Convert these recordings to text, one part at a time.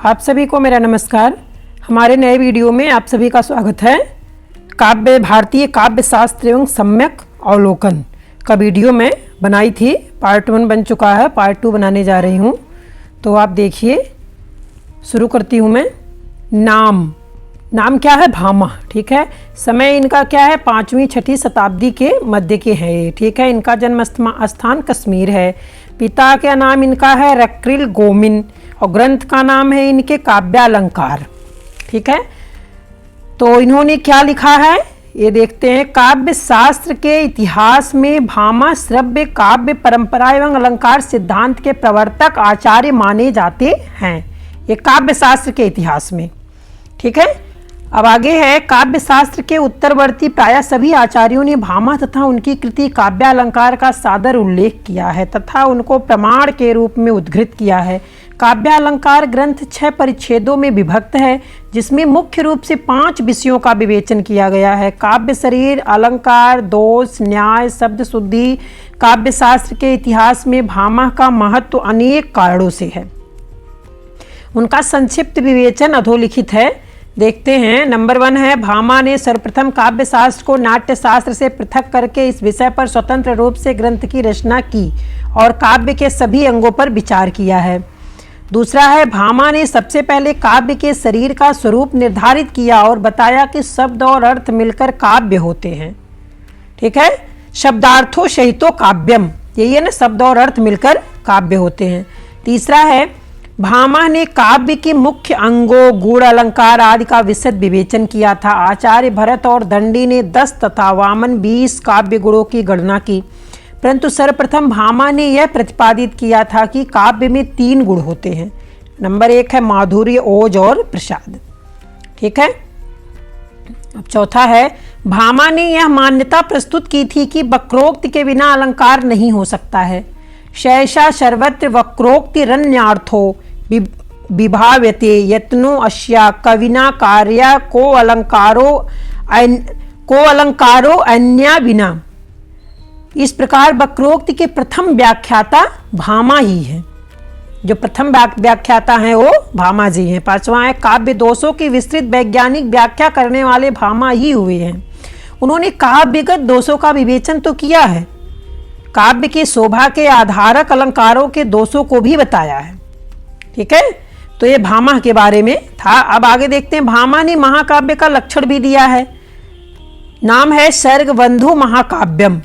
आप सभी को मेरा नमस्कार। हमारे नए वीडियो में आप सभी का स्वागत है। भारतीय काव्य शास्त्र एवं सम्यक अवलोकन का वीडियो मैं बनाई थी। पार्ट 1 बन चुका है, पार्ट 2 बनाने जा रही हूँ। तो आप देखिए, शुरू करती हूँ मैं। नाम क्या है? भामा। ठीक है। समय इनका क्या है? 5वीं-6वीं शताब्दी के मध्य के है ये। ठीक है। इनका जन्म स्थान कश्मीर है। पिता का नाम इनका है रक्रिल गोमिन और ग्रंथ का नाम है इनके काव्यालंकार। ठीक है। तो इन्होंने क्या लिखा है ये देखते हैं। काव्य शास्त्र के इतिहास में भामा श्रव्य काव्य परंपरा एवं अलंकार सिद्धांत के प्रवर्तक आचार्य माने जाते हैं, ये काव्य शास्त्र के इतिहास में। ठीक है। अब आगे है, काव्य शास्त्र के उत्तरवर्ती प्रायः सभी आचार्यों ने भामा तथा उनकी कृति काव्यालंकार का सादर उल्लेख किया है तथा उनको प्रमाण के रूप में उद्धृत किया है। काव्यालंकार ग्रंथ 6 परिच्छेदों में विभक्त है, जिसमें मुख्य रूप से 5 विषयों का विवेचन किया गया है। काव्य शरीर, अलंकार, दोष, न्याय, शब्द शुद्धि। काव्य शास्त्र के इतिहास में भामा का महत्व अनेक कारणों से है। उनका संक्षिप्त विवेचन अधोलिखित है, देखते हैं। नंबर 1 है, भामा ने सर्वप्रथम काव्य शास्त्र को नाट्य शास्त्र से पृथक करके इस विषय पर स्वतंत्र रूप से ग्रंथ की रचना की और काव्य के सभी अंगों पर विचार किया है। दूसरा है, भामा ने सबसे पहले काव्य के शरीर का स्वरूप निर्धारित किया और बताया कि शब्द और अर्थ मिलकर काव्य होते हैं। ठीक है। शब्दार्थों सहितो काव्यम, यही है ना, शब्द और अर्थ मिलकर काव्य होते हैं। तीसरा है, भामा ने काव्य के मुख्य अंगों, गुण, अलंकार आदि का विशद विवेचन किया था। आचार्य भरत और दंडी ने 10 तथा वामन 20 काव्य गुणों की गणना की, परंतु सर्वप्रथम भामा ने यह प्रतिपादित किया था कि काव्य में 3 गुण होते हैं। नंबर 1 है माधुर्य, ओज और प्रसाद। ठीक है। अब चौथा है, भामा ने यह मान्यता प्रस्तुत की थी कि वक्रोक्ति के बिना अलंकार नहीं हो सकता है। शैषा सर्वत्र वक्रोक्तिरन्यार्थो विभाव्यते यत्नो अस्या कविना कार्या को अलंकारो अन्या बिना। इस प्रकार वक्रोक्ति के प्रथम व्याख्याता भामा ही है। जो प्रथम व्याख्याता हैं वो भामा जी हैं। 5वां है, काव्य दोषों की विस्तृत वैज्ञानिक व्याख्या करने वाले भामा ही हुए हैं। उन्होंने काव्यगत दोषों का विवेचन तो किया है, काव्य की शोभा के आधारक अलंकारों के दोषों को भी बताया है। ठीक है। तो ये भामा के बारे में था। अब आगे देखते हैं, भामा ने महाकाव्य का लक्षण भी दिया है। नाम है सर्गबंधु महाकाव्यम।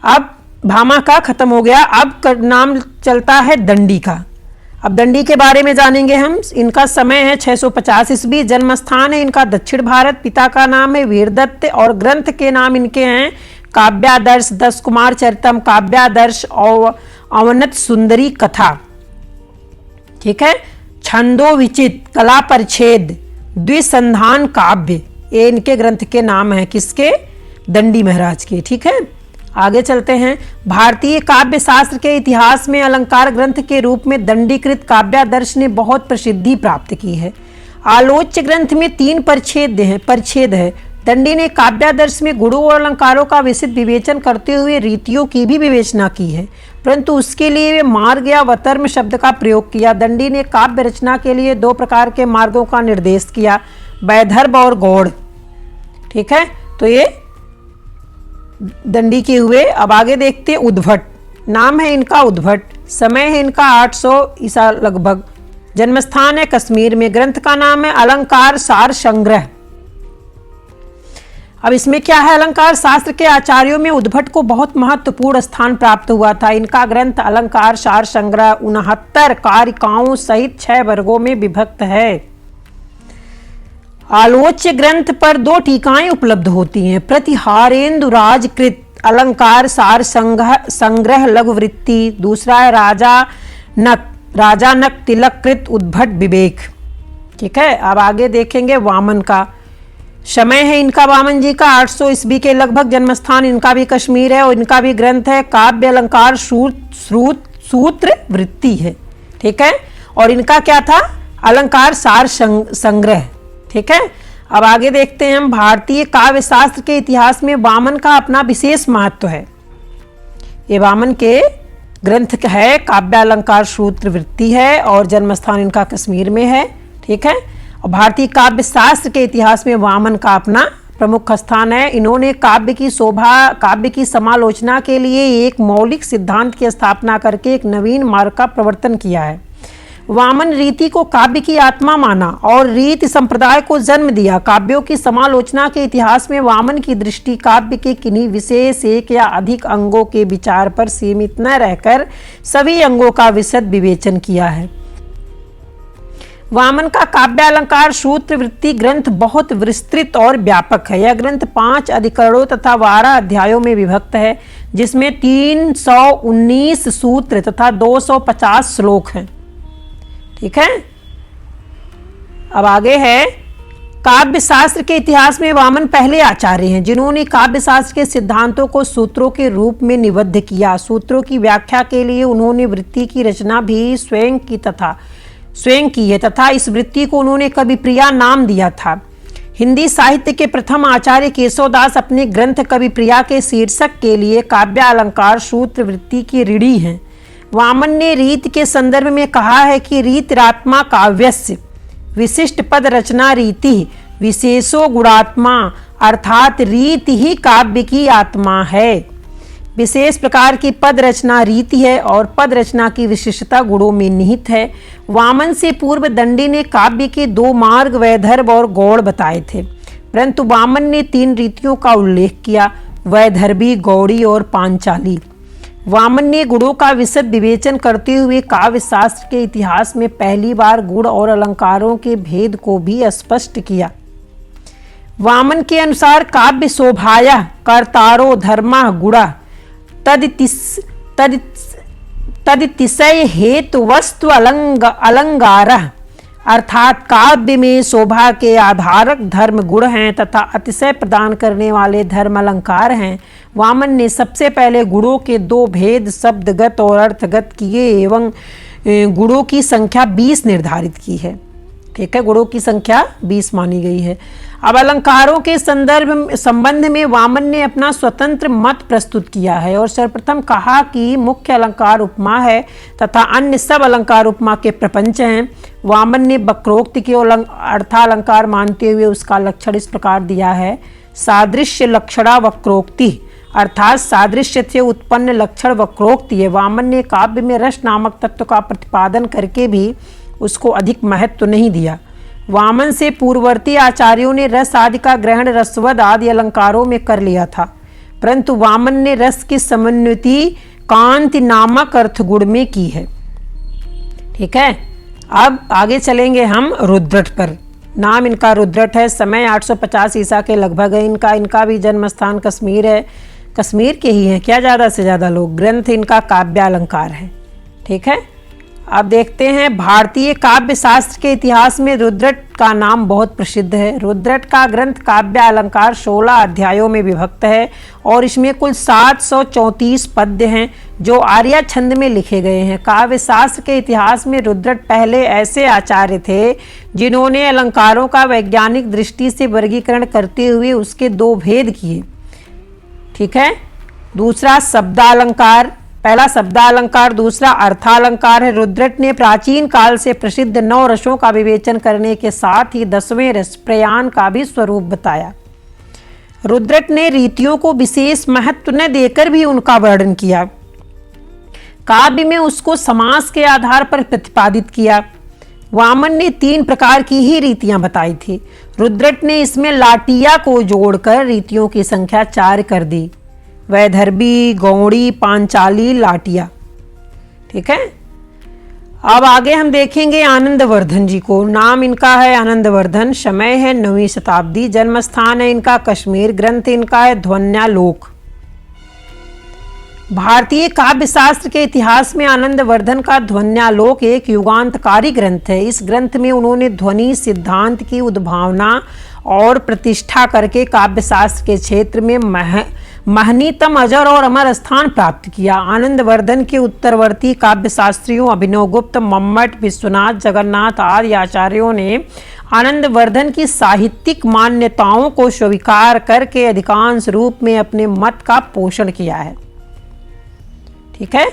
अब भामा का खत्म हो गया, अब नाम चलता है दंडी का। अब दंडी के बारे में जानेंगे हम। इनका समय है 650 ईस्वी। जन्म स्थान है इनका दक्षिण भारत। पिता का नाम है वीरदत्त और ग्रंथ के नाम इनके हैं काव्यादर्श, 10 कुमार चरितम, काव्यादर्श और अवनत सुंदरी कथा। ठीक है। छंदो विचित, कला परिच्छेद, द्विसंधान काव्य, ये इनके ग्रंथ के नाम हैं। किसके? दंडी महाराज के। ठीक है। आगे चलते हैं। भारतीय काव्य शास्त्र के इतिहास में अलंकार ग्रंथ के रूप में दंडीकृत काव्यादर्श ने बहुत प्रसिद्धि प्राप्त की है। आलोच्य ग्रंथ में 3 परिच्छेद है। दंडी ने काव्यादर्श में गुणों और अलंकारों का विशद विवेचन करते हुए रीतियों की भी विवेचना की है, परंतु उसके लिए वे मार्ग या वतर्म शब्द का प्रयोग किया। दंडी ने काव्य रचना के लिए 2 प्रकार के मार्गों का निर्देश किया, वैदर्भ और गौड़। ठीक है। तो ये दंडी के हुए। अब आगे देखते हैं उद्भट। नाम है इनका उद्भट। समय है इनका 800 ईसा लगभग। जन्मस्थान है कश्मीर में। ग्रंथ का नाम है अलंकार सार संग्रह। अब इसमें क्या है, अलंकार शास्त्र के आचार्यों में उद्भट को बहुत महत्वपूर्ण स्थान प्राप्त हुआ था। इनका ग्रंथ अलंकार सार संग्रह 69 कारिकाओं सहित 6 वर्गों में विभक्त है। आलोच्य ग्रंथ पर 2 टीकाएं उपलब्ध होती हैं। प्रतिहारेंदु राजकृत अलंकार सार संग्रह लघुवृत्ति। दूसरा है राजानक तिलकृत उद्भट विवेक। ठीक है। अब आगे देखेंगे वामन का। समय है इनका वामन जी का 800 ईस्वी के लगभग। जन्मस्थान इनका भी कश्मीर है और इनका भी ग्रंथ है काव्य अलंकार सूत्र वृत्ति है। ठीक है। और इनका क्या था? अलंकार सार संग्रह। ठीक है। अब आगे देखते हैं हम। भारतीय काव्य शास्त्र के इतिहास में वामन का अपना विशेष महत्व है। ये वामन के ग्रंथ है काव्यालंकार सूत्र वृत्ति है और जन्म स्थान इनका कश्मीर में है। ठीक है, और भारतीय काव्य शास्त्र के इतिहास में वामन का अपना प्रमुख स्थान है। इन्होंने काव्य की शोभा, काव्य की समालोचना के लिए एक मौलिक सिद्धांत की स्थापना करके एक नवीन मार्ग का प्रवर्तन किया है। वामन रीति को काव्य की आत्मा माना और रीति संप्रदाय को जन्म दिया। काव्यों की समालोचना के इतिहास में वामन की दृष्टि काव्य के किन्हीं विशेष एक या अधिक अंगों के विचार पर सीमित न रहकर सभी अंगों का विशद विवेचन किया है। वामन का काव्यालंकार सूत्र वृत्ति ग्रंथ बहुत विस्तृत और व्यापक है। यह ग्रंथ 5 अधिकरणों तथा 12 अध्यायों में विभक्त है, जिसमें 319 सूत्र तथा 250 श्लोक हैं। ठीक है, अब आगे है काव्य शास्त्र के इतिहास में वामन पहले आचार्य हैं जिन्होंने काव्य शास्त्र के सिद्धांतों को सूत्रों के रूप में निबद्ध किया। सूत्रों की व्याख्या के लिए उन्होंने वृत्ति की रचना भी स्वयं की है तथा इस वृत्ति को उन्होंने कविप्रिया नाम दिया था। हिंदी साहित्य के प्रथम आचार्य केशवदास अपने ग्रंथ कविप्रिया के शीर्षक के लिए काव्यालंकार सूत्र वृत्ति की ऋणी हैं। वामन ने रीत के संदर्भ में कहा है कि रीतिरात्मा काव्यस्य विशिष्ट पद रचना रीति विशेषो गुणात्मा, अर्थात रीति ही काव्य की आत्मा है। विशेष प्रकार की पद रचना रीति है और पद रचना की विशिष्टता गुणों में निहित है। वामन से पूर्व दंडी ने काव्य के 2 मार्ग वैदर्भ और गौड़ बताए थे, परंतु वामन ने 3 रीतियों का उल्लेख किया, वैदर्भी, गौड़ी और पांचाली। वामन ने गुणों का विशद विवेचन करते हुए काव्य शास्त्र के इतिहास में पहली बार गुण और अलंकारों के भेद को भी स्पष्ट किया। वामन के अनुसार काव्य शोभाया कर्तारो धर्मा गुणा तदितिशय हेतु वस्तु अलंगारः, अर्थात काव्य में शोभा के आधारक धर्म गुण हैं तथा अतिशय प्रदान करने वाले धर्म अलंकार हैं। वामन ने सबसे पहले गुणों के 2 भेद शब्दगत और अर्थगत किए एवं गुणों की संख्या 20 निर्धारित की है। ठीक है, गुणों की संख्या 20 मानी गई है। अब अलंकारों के संबंध में वामन ने अपना स्वतंत्र मत प्रस्तुत किया है और सर्वप्रथम कहा कि मुख्य अलंकार उपमा है तथा अन्य सब अलंकार उपमा के प्रपंच हैं। वामन ने वक्रोक्ति के अर्थालंकार मानते हुए उसका लक्षण इस प्रकार दिया है, सादृश्य लक्षणा वक्रोक्ति, अर्थात सादृश्य से उत्पन्न लक्षण वक्रोक्ति है। वामन ने काव्य में रस नामक तत्व का प्रतिपादन करके भी उसको अधिक महत्व नहीं दिया। वामन से पूर्ववर्ती आचार्यों ने रस आदि का ग्रहण रसवद आदि अलंकारों में कर लिया था, परंतु वामन ने रस की समन्विति कांति नामक अर्थगुण में की है। ठीक है, अब आगे चलेंगे हम रुद्रट पर। नाम इनका रुद्रट है, समय 850 ईसा के लगभग है। इनका भी जन्म स्थान कश्मीर है, कश्मीर के ही हैं क्या ज़्यादा से ज़्यादा लोग। ग्रंथ इनका काव्यालंकार है। ठीक है, अब देखते हैं भारतीय काव्य शास्त्र के इतिहास में रुद्रट का नाम बहुत प्रसिद्ध है। रुद्रट का ग्रंथ काव्यालंकार 16 अध्यायों में विभक्त है और इसमें कुल 734 पद्य हैं जो आर्या छंद में लिखे गए हैं। काव्य शास्त्र के इतिहास में रुद्रट पहले ऐसे आचार्य थे जिन्होंने अलंकारों का वैज्ञानिक दृष्टि से वर्गीकरण करते हुए उसके 2 भेद किए। ठीक है, दूसरा शब्दालंकार, पहला शब्दालंकार, दूसरा अर्थालंकार है। रुद्रट ने प्राचीन काल से प्रसिद्ध 9 रसों का विवेचन करने के साथ ही 10वें रस प्रयाण का भी स्वरूप बताया। रुद्रट ने रीतियों को विशेष महत्व न देकर भी उनका वर्णन किया। काव्य में उसको समास के आधार पर प्रतिपादित किया। वामन ने 3 प्रकार की ही रीतियां बताई थी। रुद्रट ने इसमें लाटिया को जोड़कर रीतियों की संख्या 4 कर दी, वैदर्भी, गौड़ी, पांचाली, लाटिया। ठीक है, अब आगे हम देखेंगे आनंदवर्धन जी को। नाम इनका है आनंदवर्धन, समय है 9वीं शताब्दी, जन्म स्थान है इनका कश्मीर, ग्रंथ इनका है ध्वन्यालोक। भारतीय काव्य शास्त्र के इतिहास में आनंदवर्धन का ध्वन्यालोक एक युगांतकारी ग्रंथ है। इस ग्रंथ में उन्होंने ध्वनि सिद्धांत की उद्भावना और प्रतिष्ठा करके काव्य शास्त्र के क्षेत्र में महनीतम अजर और अमर स्थान प्राप्त किया। आनंदवर्धन के उत्तरवर्ती काव्य शास्त्रियों अभिनवगुप्त, मम्मट, विश्वनाथ, जगन्नाथ आदि आचार्यों ने आनंदवर्धन की साहित्यिक मान्यताओं को स्वीकार करके अधिकांश रूप में अपने मत का पोषण किया है। ठीक है,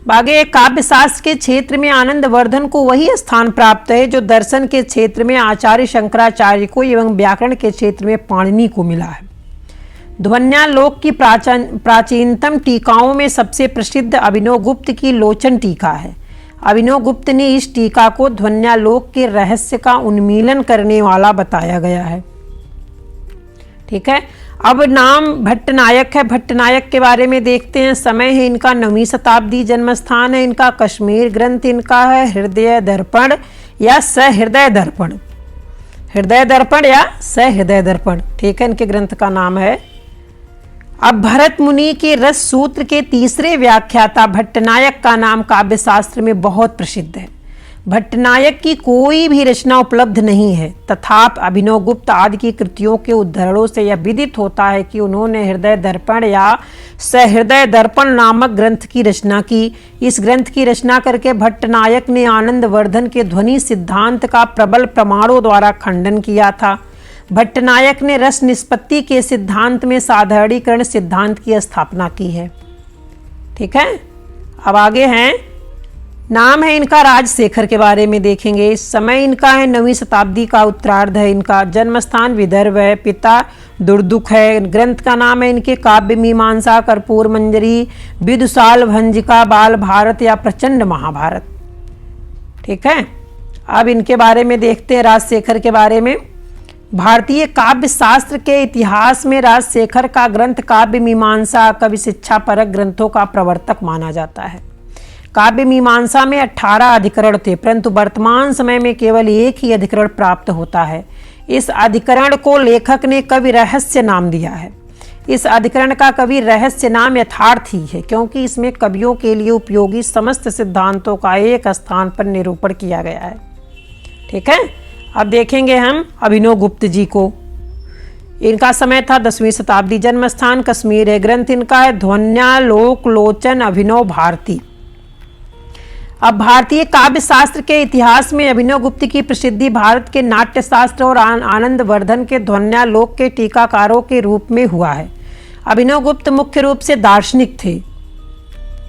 आगे, काव्य शास्त्र के क्षेत्र में आनंदवर्धन को वही स्थान प्राप्त है जो दर्शन के क्षेत्र में आचार्य शंकराचार्य को एवं व्याकरण के क्षेत्र में पाणिनि को मिला है। ध्वन्यालोक की प्राचीनतम टीकाओं में सबसे प्रसिद्ध अभिनवगुप्त की लोचन टीका है। अभिनवगुप्त ने इस टीका को ध्वन्यालोक के रहस्य का उन्मीलन करने वाला बताया गया है। ठीक है, अब नाम भट्टनायक है। भट्टनायक के बारे में देखते हैं। समय है इनका 9वीं शताब्दी, जन्म स्थान है इनका कश्मीर, ग्रंथ इनका है हृदय दर्पण या सहृदय दर्पण, हृदय दर्पण या सहृदय दर्पण। ठीक है, इनके ग्रंथ का नाम है। अब भरत मुनि के रस सूत्र के तीसरे व्याख्याता भट्टनायक का नाम काव्य शास्त्र में बहुत प्रसिद्ध है। भट्टनायक की कोई भी रचना उपलब्ध नहीं है, तथापि अभिनवगुप्त आदि की कृतियों के उद्धरणों से यह विदित होता है कि उन्होंने हृदय दर्पण या सहृदय दर्पण नामक ग्रंथ की रचना की। इस ग्रंथ की रचना करके भट्टनायक ने आनंदवर्धन के ध्वनि सिद्धांत का प्रबल प्रमाणों द्वारा खंडन किया था। भट्टनायक ने रस निष्पत्ति के सिद्धांत में साधारणीकरण सिद्धांत की स्थापना की है। ठीक है, अब आगे हैं। नाम है इनका राजशेखर के बारे में देखेंगे। समय इनका है 9वीं शताब्दी का उत्तरार्ध है इनका। जन्म स्थान विदर्भ है, पिता दुर्दुख है। ग्रंथ का नाम है इनके काव्य मीमांसा, कर्पूर मंजरी, विदुषाल भंजिका, बाल भारत या प्रचंड महाभारत। ठीक है, अब इनके बारे में देखते हैं राजशेखर के बारे में। भारतीय काव्य शास्त्र के इतिहास में राजशेखर का ग्रंथ काव्य मीमांसा कवि शिक्षा परक ग्रंथों का प्रवर्तक माना जाता है। काव्य मीमांसा में 18 अधिकरण थे, परंतु वर्तमान समय में केवल एक ही अधिकरण प्राप्त होता है। इस अधिकरण को लेखक ने कवि रहस्य नाम दिया है। इस अधिकरण का कवि रहस्य नाम यथार्थ ही है, क्योंकि इसमें कवियों के लिए उपयोगी समस्त सिद्धांतों का एक स्थान पर निरूपण किया गया है। ठीक है, अब देखेंगे हम अभिनवगुप्त जी को। इनका समय था 10वीं शताब्दी, जन्म स्थान कश्मीर है। ग्रंथ इनका है ध्वन्यालोक लोचन अभिनव भारती। अब भारतीय काव्य शास्त्र के इतिहास में अभिनवगुप्त की प्रसिद्धि भारत के नाट्य शास्त्र और आनंदवर्धन के ध्वन्यालोक के टीकाकारों के रूप में हुआ है। अभिनवगुप्त मुख्य रूप से दार्शनिक थे।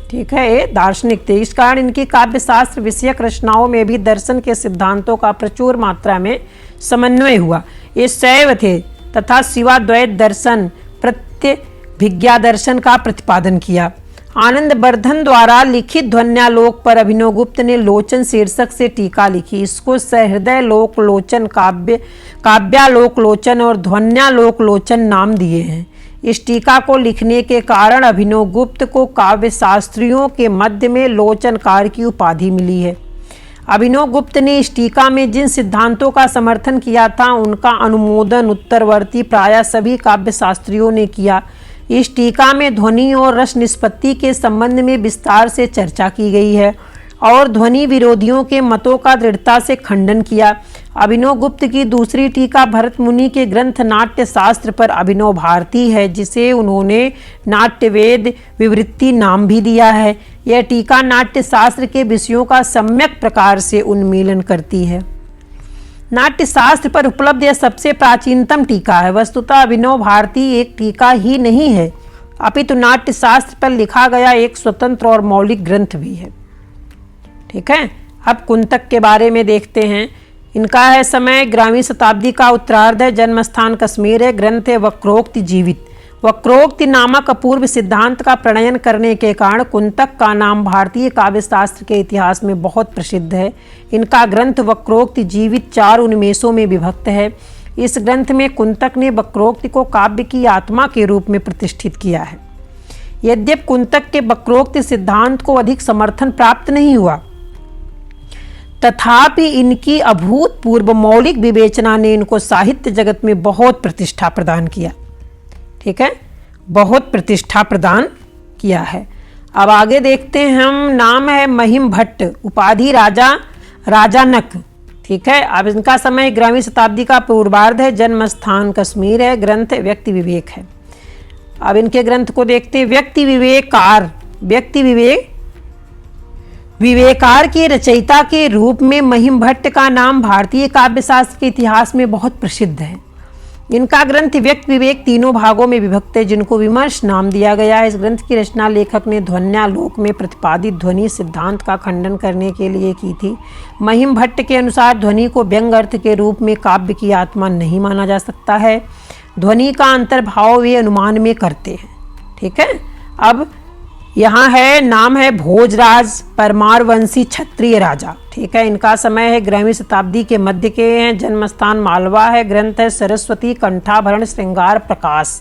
ठीक है, ये दार्शनिक थे। इस कारण इनकी काव्य शास्त्र विषयक रचनाओं में भी दर्शन के सिद्धांतों का प्रचुर मात्रा में समन्वय हुआ। ये शैव थे तथा शिवाद्वैत दर्शन प्रत्यभिज्ञा दर्शन का प्रतिपादन किया। आनंदवर्धन द्वारा लिखित ध्वन्यालोक पर अभिनवगुप्त ने लोचन शीर्षक से टीका लिखी। इसको सहृदय लोक लोचन, काव्यालोक लोचन और ध्वन्यालोक लोचन नाम दिए हैं। इस टीका को लिखने के कारण अभिनवगुप्त को काव्य शास्त्रियों के मध्य में लोचनकार की उपाधि मिली है। अभिनवगुप्त ने इस टीका में जिन सिद्धांतों का समर्थन किया था उनका अनुमोदन उत्तरवर्ती प्रायः सभी काव्य शास्त्रियों ने किया। इस टीका में ध्वनि और रस निष्पत्ति के संबंध में विस्तार से चर्चा की गई है और ध्वनि विरोधियों के मतों का दृढ़ता से खंडन किया। अभिनवगुप्त की दूसरी टीका भरत मुनि के ग्रंथ नाट्य शास्त्र पर अभिनव भारती है, जिसे उन्होंने नाट्यवेद विवृत्ति नाम भी दिया है। यह टीका नाट्य शास्त्र के विषयों का सम्यक प्रकार से उन्मीलन करती है। नाट्य शास्त्र पर उपलब्ध यह सबसे प्राचीनतम टीका है। वस्तुतः अभिनव भारती एक टीका ही नहीं है, अपितु नाट्य शास्त्र पर लिखा गया एक स्वतंत्र और मौलिक ग्रंथ भी है। ठीक है, अब कुंतक के बारे में देखते हैं। इनका है समय 11वीं शताब्दी का उत्तरार्ध है। जन्म स्थान कश्मीर है। ग्रंथ है वक्रोक्ति जीवित। वक्रोक्ति नामक अपूर्व सिद्धांत का प्रणयन करने के कारण कुंतक का नाम भारतीय काव्य शास्त्र के इतिहास में बहुत प्रसिद्ध है। इनका ग्रंथ वक्रोक्ति जीवित 4 उन्मेषों में विभक्त है। इस ग्रंथ में कुंतक ने वक्रोक्ति को काव्य की आत्मा के रूप में प्रतिष्ठित किया है। यद्यपि कुंतक के वक्रोक्ति सिद्धांत को अधिक समर्थन प्राप्त नहीं हुआ, तथापि इनकी अभूतपूर्व मौलिक विवेचना ने इनको साहित्य जगत में बहुत प्रतिष्ठा प्रदान किया। ठीक है, बहुत प्रतिष्ठा प्रदान किया है। अब आगे देखते हैं हम। नाम है महिम भट्ट, उपाधि राजा राजानक। ठीक है, अब इनका समय 11वीं शताब्दी का पूर्वार्ध है। जन्म स्थान कश्मीर है। ग्रंथ व्यक्ति विवेक है। अब इनके ग्रंथ को देखते हैं। व्यक्ति विवेकार के रचयिता के रूप में महिम भट्ट का नाम भारतीय काव्य शास्त्र के इतिहास में बहुत प्रसिद्ध है। इनका ग्रंथ व्यक्त विवेक तीनों भागों में विभक्त है, जिनको विमर्श नाम दिया गया है। इस ग्रंथ की रचना लेखक ने ध्वन्यालोक में प्रतिपादित ध्वनि सिद्धांत का खंडन करने के लिए की थी। महिम भट्ट के अनुसार ध्वनि को व्यंग अर्थ के रूप में काव्य की आत्मा नहीं माना जा सकता है। ध्वनि का अंतर्भाव वे अनुमान में करते हैं। ठीक है, अब यहाँ है, नाम है भोजराज परमारवंशी क्षत्रिय राजा। ठीक है, इनका समय है 11वीं शताब्दी के मध्य के हैं। जन्म स्थान मालवा है। ग्रंथ है सरस्वती कंठाभरण श्रृंगार प्रकाश।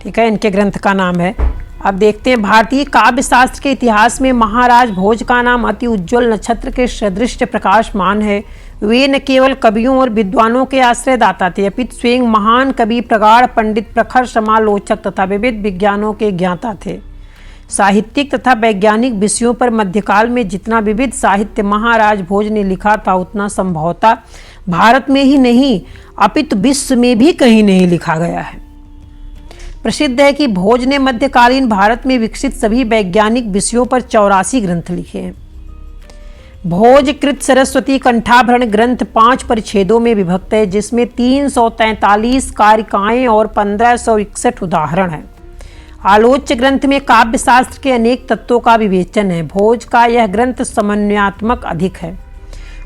ठीक है, इनके ग्रंथ का नाम है। अब देखते हैं, भारतीय काव्य शास्त्र के इतिहास में महाराज भोज का नाम अति उज्ज्वल नक्षत्र के सदृश प्रकाशमान है। वे न केवल कवियों और विद्वानों के आश्रयदाता थे, अपितु स्वयं महान कवि, प्रगाढ़ पंडित, प्रखर समालोचक तथा विविध विज्ञानों के ज्ञाता थे। साहित्यिक तथा वैज्ञानिक विषयों पर मध्यकाल में जितना विविध साहित्य महाराज भोज ने लिखा था, उतना संभवतः भारत में ही नहीं अपितु विश्व में भी कहीं नहीं लिखा गया है। प्रसिद्ध है कि भोज ने मध्यकालीन भारत में विकसित सभी वैज्ञानिक विषयों पर 84 ग्रंथ लिखे हैं। भोजकृत सरस्वती कंठाभरण ग्रंथ 5 परिच्छेदों में विभक्त है, जिसमें 343 कारिकाएं और 1561 उदाहरण हैं। आलोच्य ग्रंथ में काव्य शास्त्र के अनेक तत्वों का विवेचन है। भोज का यह ग्रंथ समन्वयात्मक अधिक है।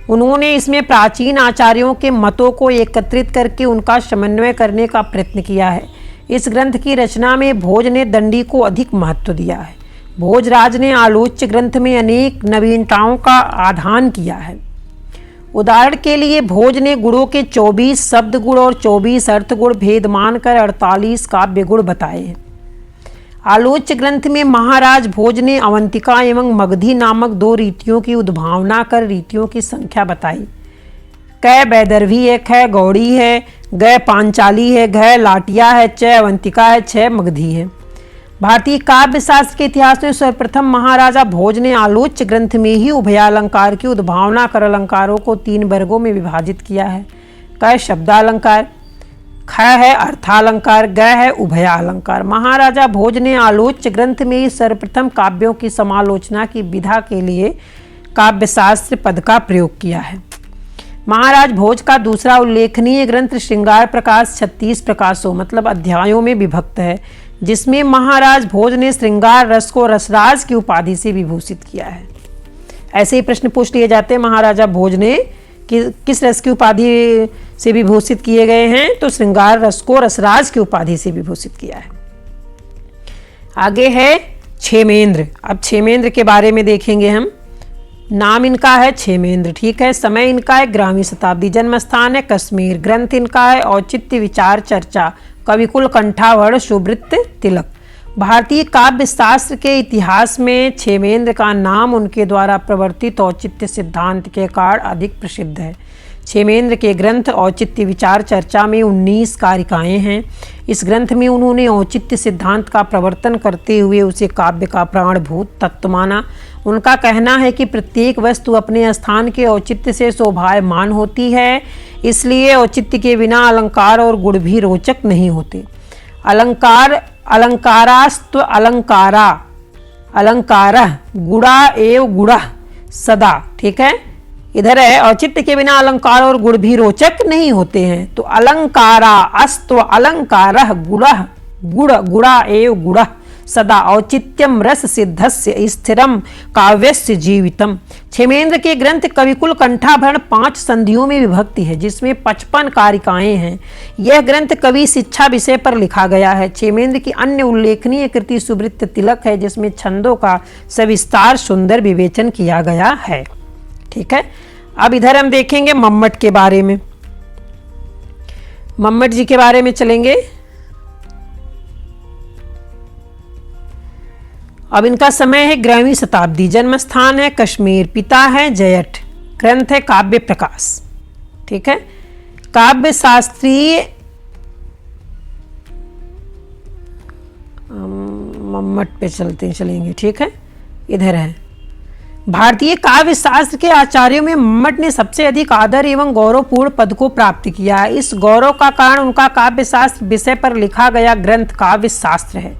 उन्होंने इसमें प्राचीन आचार्यों के मतों को एकत्रित करके उनका समन्वय करने का प्रयत्न किया है। इस ग्रंथ की रचना में भोज ने दंडी को अधिक महत्व दिया है। भोजराज ने आलोच्य ग्रंथ में अनेक नवीनताओं का आधान किया है। उदाहरण के लिए भोज ने गुणों के 24 शब्द गुण और 24 अर्थ गुण भेद मानकर 48 काव्य गुण बताए हैं। आलोच्य ग्रंथ में महाराज भोज ने अवंतिका एवं मगधी नामक 2 रीतियों की उद्भावना कर रीतियों की संख्या बताई। कै वैदर्भी एक है, गौड़ी है, गै पांचाली है, घै लाटिया है, च अवंतिका है, 6 मगधी है। भारतीय काव्य शास्त्र के इतिहास में सर्वप्रथम महाराजा भोज ने आलोच्य ग्रंथ में ही उभयालंकार की उद्भावना कर अलंकारों को 3 वर्गों में विभाजित किया है। कै शब्दालंकार, ख है अर्थालंकार, ग है उभयालंकार। महाराजा भोज ने आलोच्य ग्रंथ में ही सर्वप्रथम काव्यों की समालोचना की विधा के लिए काव्य शास्त्र पद का प्रयोग किया है। महाराज भोज का दूसरा उल्लेखनीय ग्रंथ श्रृंगार प्रकाश 36 प्रकाशों मतलब अध्यायों में विभक्त है, जिसमें महाराज भोज ने श्रृंगार रस को रसराज की उपाधि से विभूषित किया है। ऐसे ही प्रश्न पूछ लिए जाते हैं, महाराजा भोज ने किस रस की उपाधि से विभूषित किए गए हैं, तो श्रृंगार रस को रसराज की उपाधि से विभूषित किया है। आगे है क्षेमेंद्र। अब क्षेमेंद्र के बारे में देखेंगे हम। नाम इनका है क्षेमेंद्र। ठीक है, समय इनका है 11वीं शताब्दी। जन्म स्थान है कश्मीर। ग्रंथ इनका है औचित्य विचार चर्चा, कविकुल कंठाभरण सुवृत्त तिलक। भारतीय काव्य शास्त्र के इतिहास में क्षेमेंद्र का नाम उनके द्वारा प्रवर्तित औचित्य सिद्धांत के कारण अधिक प्रसिद्ध है। क्षेमेंद्र के ग्रंथ औचित्य विचार चर्चा में 19 कारिकाएं हैं। इस ग्रंथ में उन्होंने औचित्य सिद्धांत का प्रवर्तन करते हुए उसे काव्य का प्राणभूत तत्व माना। उनका कहना है कि प्रत्येक वस्तु अपने स्थान के औचित्य से शोभायमान होती है, इसलिए औचित्य के बिना अलंकार और गुण भी रोचक नहीं होते। अलंकारास्त्व अलंकारा अलंकारः गुणा एव गुणः सदा। ठीक है, इधर है औचित्य के बिना अलंकार और गुण भी रोचक नहीं होते हैं, तो अलंकारा अस्त्व अलंकारः गुणः गुण गुणा एव गुणः सदा औचित्यम रस सिद्धस्य स्थिरम काव्यस्य जीवितम। क्षेमेंद्र के ग्रंथ कविकुल कंठाभरण 5 संधियों में विभक्ति है, जिसमें 55 कारिकाएं हैं। यह ग्रंथ कवि शिक्षा विषय पर लिखा गया है। क्षेमेंद्र की अन्य उल्लेखनीय कृति सुवृत्त तिलक है, जिसमें छंदों का सविस्तार सुंदर विवेचन किया गया है। ठीक है, अब इधर हम देखेंगे मम्मट के बारे में। मम्मट जी के बारे में चलेंगे। अब इनका समय है 11वीं शताब्दी। जन्म स्थान है कश्मीर। पिता है जयठ। ग्रंथ है काव्य प्रकाश। ठीक है, काव्य शास्त्रीय मम्मट पे चलेंगे। ठीक है, इधर है। भारतीय काव्य शास्त्र के आचार्यों में मम्मट ने सबसे अधिक आदर एवं गौरवपूर्ण पद को प्राप्त किया। इस गौरव का कारण उनका काव्य शास्त्र विषय पर लिखा गया ग्रंथ काव्य शास्त्र है,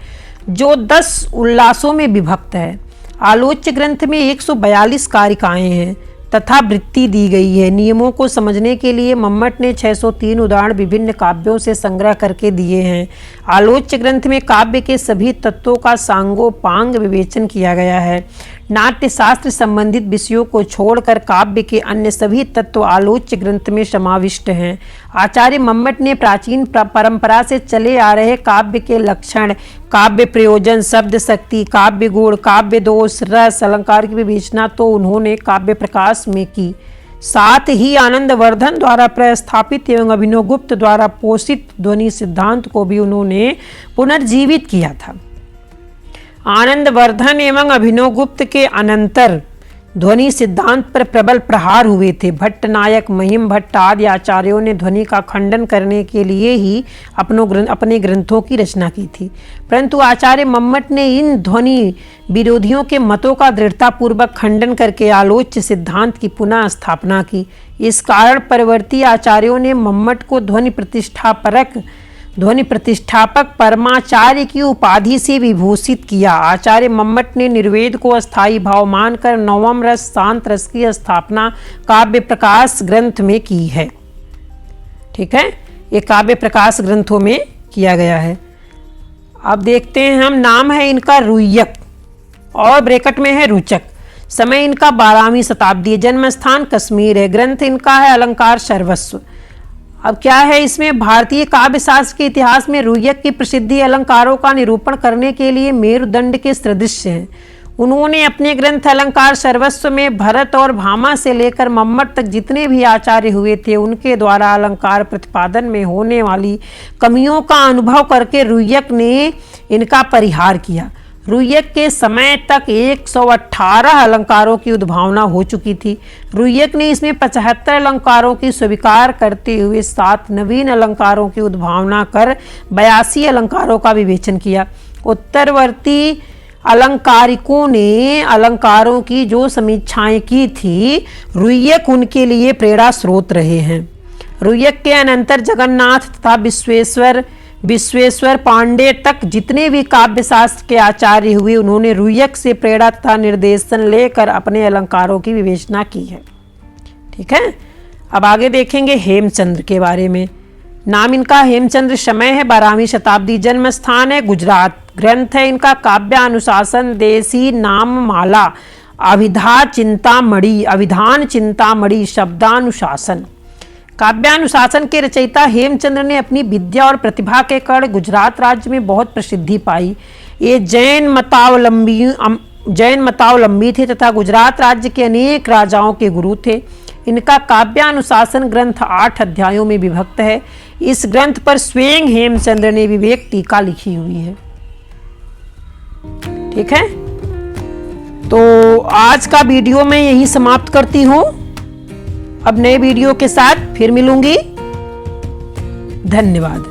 जो 10 उल्लासों में विभक्त है। आलोच्य ग्रंथ में 142 कारिकाएं हैं तथा वृत्ति दी गई है। नियमों को समझने के लिए मम्मट ने 603 उदाहरण विभिन्न काव्यों से संग्रह करके दिए हैं। आलोच्य ग्रंथ में काव्य के सभी तत्वों का सांगोपांग विवेचन किया गया है। नाट्य शास्त्र संबंधित विषयों को छोड़कर काव्य के अन्य सभी तत्व आलोच्य ग्रंथ में समाविष्ट हैं। आचार्य मम्मट ने प्राचीन परंपरा से चले आ रहे काव्य के लक्षण, काव्य प्रयोजन, शब्द शक्ति, काव्य गुण, काव्य दोष, रस, अलंकार की विवेचना तो उन्होंने काव्य प्रकाश में की। साथ ही आनंदवर्धन द्वारा प्रस्थापित एवं अभिनवगुप्त द्वारा पोषित ध्वनि सिद्धांत को भी उन्होंने पुनर्जीवित किया था। आनंदवर्धन एवं अभिनवगुप्त के अनंतर ध्वनि सिद्धांत पर प्रबल प्रहार हुए थे। भट्टनायक, महिम भट्ट आदि आचार्यों ने ध्वनि का खंडन करने के लिए ही अपने ग्रंथों की रचना की थी, परंतु आचार्य मम्मट ने इन ध्वनि विरोधियों के मतों का दृढ़तापूर्वक खंडन करके आलोच्य सिद्धांत की पुनः स्थापना की। इस कारण परवर्ती आचार्यों ने मम्मट को ध्वनि प्रतिष्ठापक परमाचार्य की उपाधि से विभूषित किया। आचार्य मम्मट ने निर्वेद को अस्थायी भाव मानकर नवम रस शांत रस की स्थापना काव्य प्रकाश ग्रंथ में की है। ठीक है, ये काव्य प्रकाश ग्रंथों में किया गया है। अब देखते हैं हम, नाम है इनका रुय्यक और ब्रैकेट में है रुचक। समय इनका 12वीं शताब्दी, जन्म स्थान कश्मीर है। ग्रंथ इनका है अलंकार सर्वस्व। अब क्या है इसमें, भारतीय काव्य शास्त्र के इतिहास में रुय्यक की प्रसिद्धि अलंकारों का निरूपण करने के लिए मेरुदंड के सदृश है। उन्होंने अपने ग्रंथ अलंकार सर्वस्व में भरत और भामा से लेकर मम्मट तक जितने भी आचार्य हुए थे उनके द्वारा अलंकार प्रतिपादन में होने वाली कमियों का अनुभव करके रुय्यक ने इनका परिहार किया। रुय्यक के समय तक 118 अलंकारों की उद्भावना हो चुकी थी। रुय्यक ने इसमें 75 अलंकारों की स्वीकार करते हुए 7 नवीन अलंकारों की उद्भावना कर 82 अलंकारों का विवेचन किया। उत्तरवर्ती अलंकारिकों ने अलंकारों की जो समीक्षाएं की थी, रुय्यक उनके लिए प्रेरणा स्रोत रहे हैं। रुय्यक के अनंतर जगन्नाथ तथा विश्वेश्वर पांडे तक जितने भी काव्य शास्त्र के आचार्य हुए उन्होंने रुय्यक से प्रेरणा तथा निर्देशन लेकर अपने अलंकारों की विवेचना की है। ठीक है, अब आगे देखेंगे हेमचंद्र के बारे में। नाम इनका हेमचंद्र, समय है 12वीं शताब्दी, जन्म स्थान है गुजरात। ग्रंथ है इनका काव्यानुशासन, देसी नाम माला, अभिधान चिंतामणि, शब्दानुशासन। काव्यानुशासन के रचयिता हेमचंद्र ने अपनी विद्या और प्रतिभा के कारण गुजरात राज्य में बहुत प्रसिद्धि पाई। ये जैन मतावलंबी थे तथा गुजरात राज्य के अनेक राजाओं के गुरु थे। इनका काव्यानुशासन ग्रंथ 8 अध्यायों में विभक्त है। इस ग्रंथ पर स्वयं हेमचंद्र ने विवेक टीका लिखी हुई है। ठीक है, तो आज का वीडियो मैं यही समाप्त करती हूँ। अब नए वीडियो के साथ फिर मिलूंगी। धन्यवाद।